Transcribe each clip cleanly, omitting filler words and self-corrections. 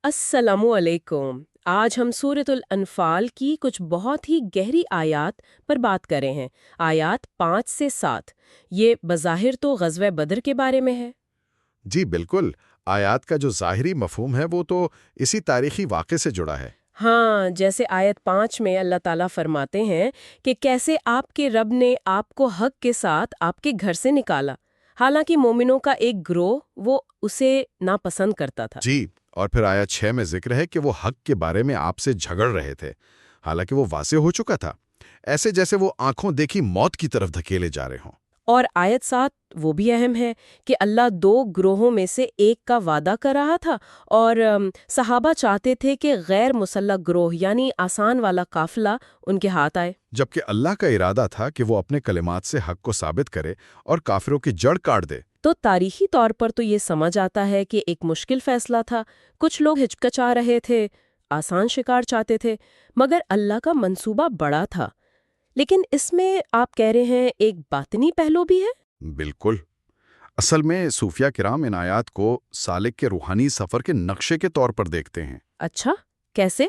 السلام علیکم۔ آج ہم سورۃ الانفال کی کچھ بہت ہی گہری آیات پر بات کر رہے ہیں۔ آیات 5 سے 7۔ یہ بظاہر تو غزوہ بدر کے بارے میں ہے۔ جی بالکل، آیات کا جو ظاہری مفہوم ہے وہ تو اسی تاریخی واقعے سے جڑا ہے۔ ہاں، جیسے آیت 5 میں اللہ تعالیٰ فرماتے ہیں کہ کیسے آپ کے رب نے آپ کو حق کے ساتھ آپ کے گھر سے نکالا، حالانکہ مومنوں کا ایک گروہ وہ اسے ناپسند کرتا تھا۔ جی، اور پھر آیت 6 میں ذکر ہے کہ وہ حق کے بارے میں آپ سے جھگڑ رہے تھے، حالانکہ وہ واضح ہو چکا تھا، ایسے جیسے وہ آنکھوں دیکھی موت کی طرف دھکیلے جا رہے ہوں۔ اور آیت 7 وہ بھی اہم ہے کہ اللہ دو گروہوں میں سے ایک کا وعدہ کر رہا تھا، اور صحابہ چاہتے تھے کہ غیر مسلح گروہ یعنی آسان والا قافلہ ان کے ہاتھ آئے، جبکہ اللہ کا ارادہ تھا کہ وہ اپنے کلمات سے حق کو ثابت کرے اور کافروں کی جڑ کاٹ دے۔ تو تاریخی طور پر تو یہ سمجھ آتا ہے کہ ایک مشکل فیصلہ تھا، کچھ لوگ ہچکچا رہے تھے، آسان شکار چاہتے تھے، مگر اللہ کا منصوبہ بڑا تھا۔ لیکن اس میں آپ کہہ رہے ہیں ایک باطنی پہلو بھی ہے؟ بالکل، اصل میں صوفیہ کرام ان آیات کو سالک کے روحانی سفر کے نقشے کے طور پر دیکھتے ہیں۔ اچھا، کیسے؟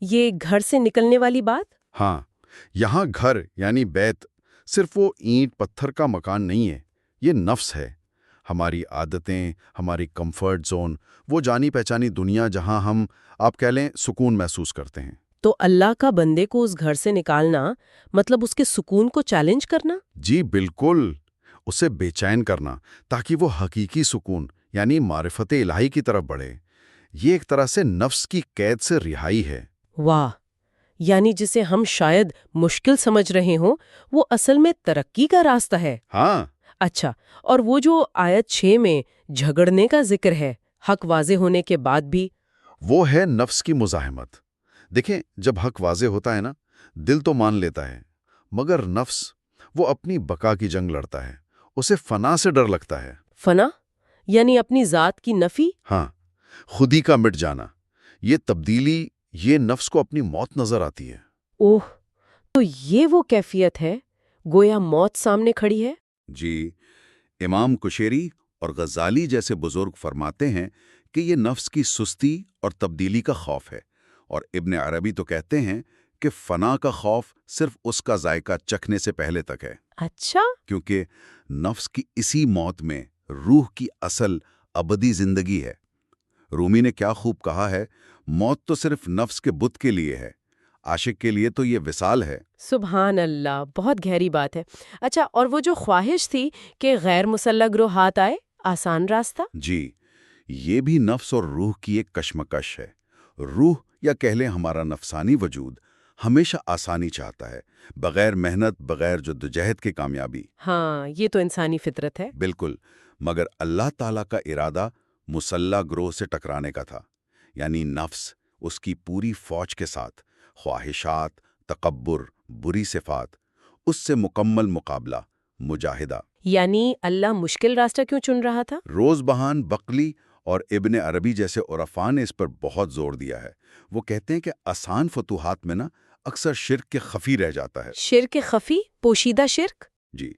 یہ گھر سے نکلنے والی بات؟ ہاں، یہاں گھر یعنی بیت صرف وہ اینٹ پتھر کا مکان نہیں ہے، یہ نفس ہے، ہماری عادتیں، ہماری کمفرٹ زون، وہ جانی پہچانی دنیا جہاں ہم آپ کہہ لیں سکون محسوس کرتے ہیں۔ تو اللہ کا بندے کو اس گھر سے نکالنا مطلب اس کے سکون کو چیلنج کرنا؟ جی بالکل، اسے بے چین کرنا تاکہ وہ حقیقی سکون یعنی معرفت الہی کی طرف بڑھے۔ یہ ایک طرح سے نفس کی قید سے رہائی ہے۔ واہ، یعنی جسے ہم شاید مشکل سمجھ رہے ہوں وہ اصل میں ترقی کا راستہ ہے۔ ہاں، اچھا، اور وہ جو آیت 6 میں جھگڑنے کا ذکر ہے حق واضح ہونے کے بعد بھی؟ وہ ہے نفس کی مزاحمت۔ دیکھیں، جب حق واضح ہوتا ہے نا، دل تو مان لیتا ہے، مگر نفس وہ اپنی بقا کی جنگ لڑتا ہے، اسے فنا سے ڈر لگتا ہے۔ فنا یعنی اپنی ذات کی نفی؟ ہاں، خودی کا مٹ جانا، یہ تبدیلی، یہ نفس کو اپنی موت نظر آتی ہے۔ اوہ، تو یہ وہ کیفیت ہے گویا موت سامنے کھڑی ہے؟ جی، امام کشیری اور غزالی جیسے بزرگ فرماتے ہیں کہ یہ نفس کی سستی اور تبدیلی کا خوف ہے، اور ابن عربی تو کہتے ہیں کہ فنا کا خوف صرف اس کا ذائقہ چکھنے سے پہلے تک ہے، اچھا، کیونکہ نفس کی اسی موت میں روح کی اصل ابدی زندگی ہے۔ رومی نے کیا خوب کہا ہے، موت تو صرف نفس کے بت کے لیے ہے، عاشق کے لیے تو یہ وصال ہے۔ سبحان اللہ، بہت گہری بات ہے۔ اچھا، اور وہ جو خواہش تھی کہ غیر مسلح گروہ ہاتھ آئے، آسان راستہ؟ جی، یہ بھی نفس اور روح کی ایک کشمکش ہے۔ روح یا کہہ لیں ہمارا نفسانی وجود ہمیشہ آسانی چاہتا ہے، بغیر محنت، بغیر جدوجہد کے کامیابی۔ ہاں، یہ تو انسانی فطرت ہے۔ بالکل، مگر اللہ تعالیٰ کا ارادہ مسلح گروہ سے ٹکرانے کا تھا، یعنی نفس اس کی پوری فوج کے ساتھ، خواہشات، تکبر، بری صفات، اس سے مکمل مقابلہ، مجاہدہ۔ یعنی اللہ مشکل راستہ کیوں چن رہا تھا؟ روز بہان بقلی اور ابن عربی جیسے عرفاء نے اس پر بہت زور دیا ہے۔ وہ کہتے ہیں کہ آسان فتوحات میں اکثر شرک کے خفی رہ جاتا ہے۔ شرک خفی، پوشیدہ شرک؟ جی،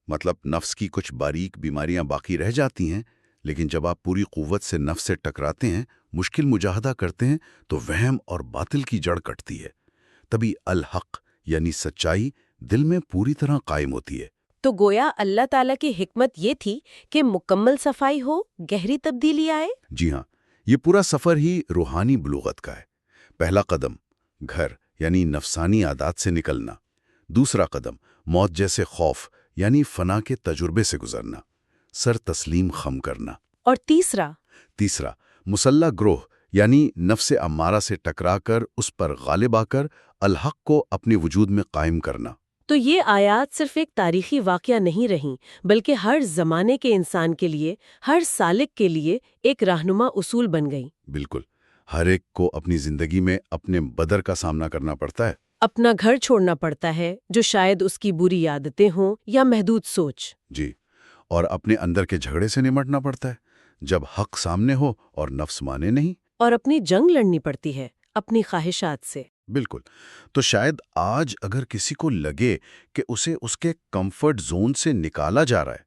مطلب نفس کی کچھ باریک بیماریاں باقی رہ جاتی ہیں، لیکن جب آپ پوری قوت سے نفس سے ٹکراتے ہیں، مشکل مجاہدہ کرتے ہیں، تو وہم اور باطل کی جڑ کٹتی ہے، تبھی الحق یعنی سچائی دل میں پوری طرح قائم ہوتی ہے۔ تو گویا اللہ تعالیٰ کی حکمت یہ تھی کہ مکمل صفائی ہو، گہری تبدیلی آئے؟ جی ہاں، یہ پورا سفر ہی روحانی بلوغت کا ہے۔ پہلا قدم گھر یعنی نفسانی عادات سے نکلنا، دوسرا قدم موت جیسے خوف یعنی فنا کے تجربے سے گزرنا، سر تسلیم خم کرنا، اور تیسرا مسلح گروہ یعنی نفس امارہ سے ٹکرا کر اس پر غالب آ کر الحق کو اپنے وجود میں قائم کرنا۔ تو یہ آیات صرف ایک تاریخی واقعہ نہیں رہیں، بلکہ ہر زمانے کے انسان کے لیے، ہر سالک کے لیے ایک رہنما اصول بن گئی۔ بالکل، ہر ایک کو اپنی زندگی میں اپنے بدر کا سامنا کرنا پڑتا ہے۔ اپنا گھر چھوڑنا پڑتا ہے جو شاید اس کی بری عادتیں ہوں یا محدود سوچ۔ جی، اور اپنے اندر کے جھگڑے سے نمٹنا پڑتا ہے جب حق سامنے ہو اور نفس مانے نہیں۔ اور اپنی جنگ لڑنی پڑتی ہے اپنی خواہشات سے۔ بالکل، تو شاید آج اگر کسی کو لگے کہ اسے اس کے کمفرٹ زون سے نکالا جا رہا ہے،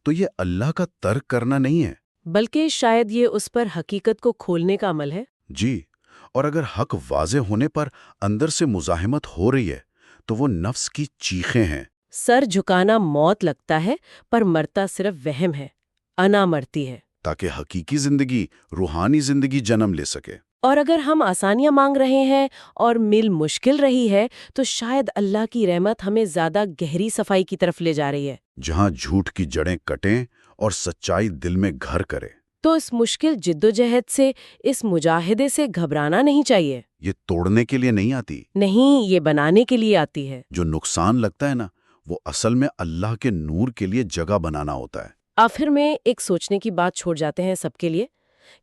تو یہ اللہ کا ترک کرنا نہیں ہے، بلکہ شاید یہ اس پر حقیقت کو کھولنے کا عمل ہے۔ جی، اور اگر حق واضح ہونے پر اندر سے مزاحمت ہو رہی ہے تو وہ نفس کی چیخیں ہیں۔ سر جھکانا موت لگتا ہے پر مرتا صرف وہم ہے، انا مرتی ہے۔ تاکہ حقیقی زندگی، روحانی زندگی جنم لے سکے۔ اور اگر ہم آسانیاں مانگ رہے ہیں اور مل مشکل رہی ہے تو شاید اللہ کی رحمت ہمیں زیادہ گہری صفائی کی طرف لے جا رہی ہے، جہاں جھوٹ کی جڑیں کٹیں اور سچائی دل میں گھر کرے۔ تو اس مشکل جدوجہد سے، اس مجاہدے سے گھبرانا نہیں چاہیے۔ یہ توڑنے کے لیے نہیں آتی۔ نہیں، یہ بنانے کے لیے آتی ہے۔ جو نقصان لگتا ہے نا، وہ اصل میں اللہ کے نور کے لیے جگہ بنانا ہوتا ہے۔ آخر میں ایک سوچنے کی بات چھوڑ جاتے ہیں سب کے لیے،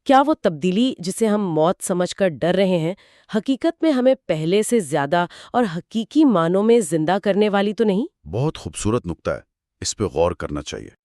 کیا وہ تبدیلی جسے ہم موت سمجھ کر ڈر رہے ہیں حقیقت میں ہمیں پہلے سے زیادہ اور حقیقی معنوں میں زندہ کرنے والی تو نہیں؟ بہت خوبصورت نقطہ ہے، اس پہ غور کرنا چاہیے۔